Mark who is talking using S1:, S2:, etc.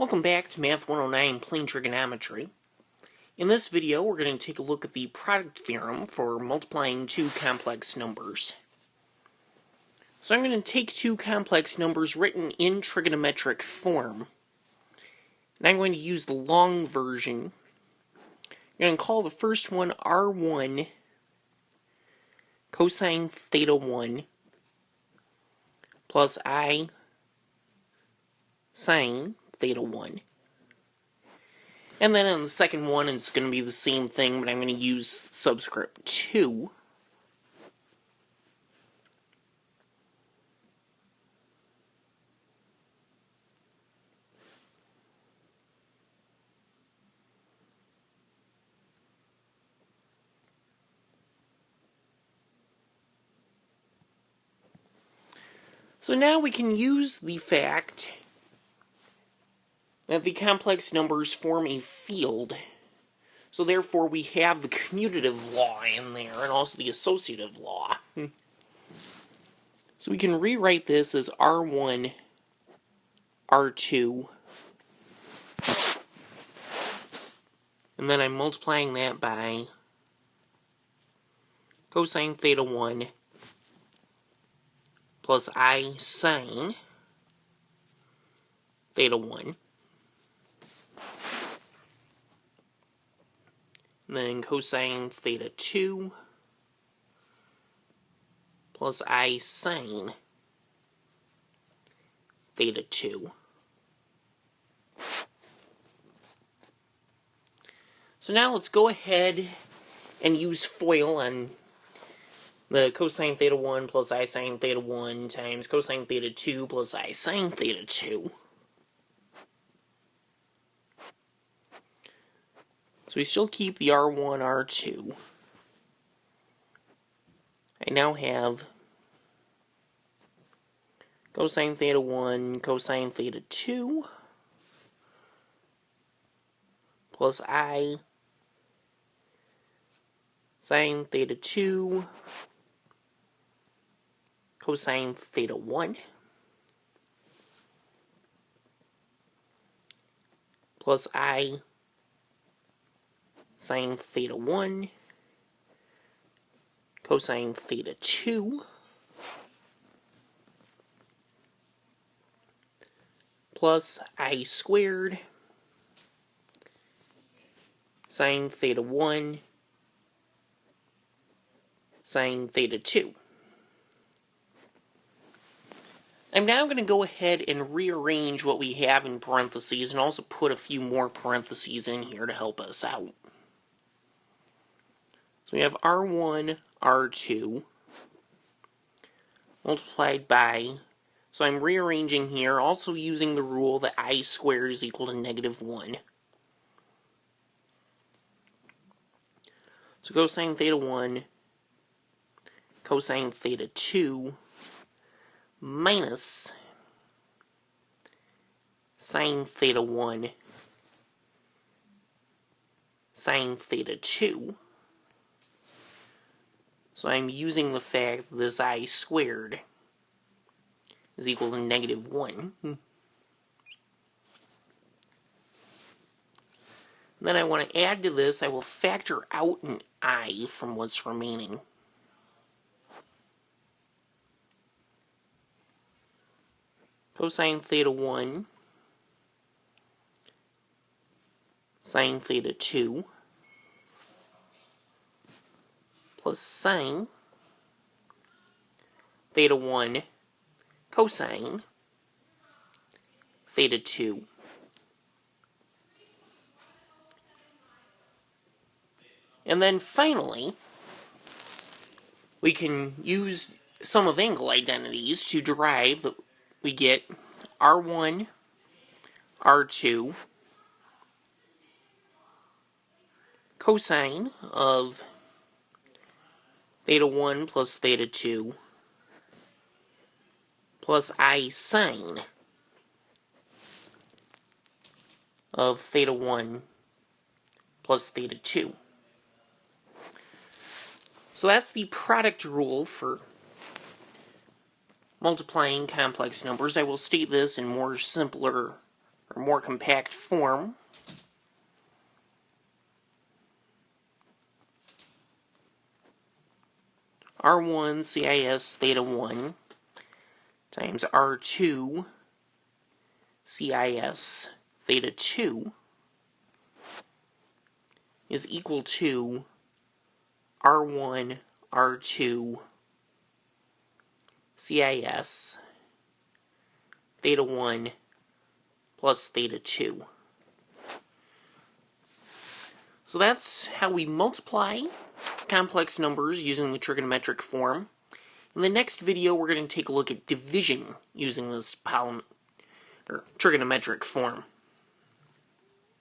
S1: Welcome back to Math 109 Plane Trigonometry. In this video, we're going to take a look at the product theorem for multiplying two complex numbers. So I'm going to take two complex numbers written in trigonometric form, and I'm going to use the long version. I'm going to call the first one R1 cosine theta 1 plus I sine theta 1. And then on the second one, it's going to be the same thing, but I'm going to use subscript 2. So now we can use the fact that the complex numbers form a field. So therefore we have the commutative law in there, and also the associative law. So we can rewrite this as R1, R2, and then I'm multiplying that by cosine theta 1 plus I sine theta 1. And then cosine theta 2 plus I sine theta 2. So now let's go ahead and use FOIL on the cosine theta 1 plus I sine theta 1 times cosine theta 2 plus I sine theta 2. So we still keep the R1, R2. I now have cosine theta 1, cosine theta 2 plus I sine theta 2 cosine theta 1 plus I sine theta 1 cosine theta 2 plus I squared sine theta 1 sine theta 2. I'm now going to go ahead and rearrange what we have in parentheses and also put a few more parentheses in here to help us out. So we have R1, R2 multiplied by, so I'm rearranging here, also using the rule that I squared is equal to negative 1. So cosine theta 1 cosine theta 2 minus sine theta 1 sine theta 2. So I'm using the fact that this I squared is equal to negative 1. Then I want to add to this, I will factor out an I from what's remaining. Cosine theta 1 sine theta 2 plus sine theta 1 cosine theta 2. And then finally, we can use sum of angle identities to derive that we get R1, R2 cosine of theta 1 plus theta 2 plus I sine of theta 1 plus theta 2. So that's the product rule for multiplying complex numbers. I will state this in more simpler or more compact form. R1 CIS theta 1 times R2 CIS theta 2 is equal to R1 R2 CIS theta 1 plus theta 2. So that's how we multiply complex numbers using the trigonometric form. In the next video, we're going to take a look at division using this trigonometric form.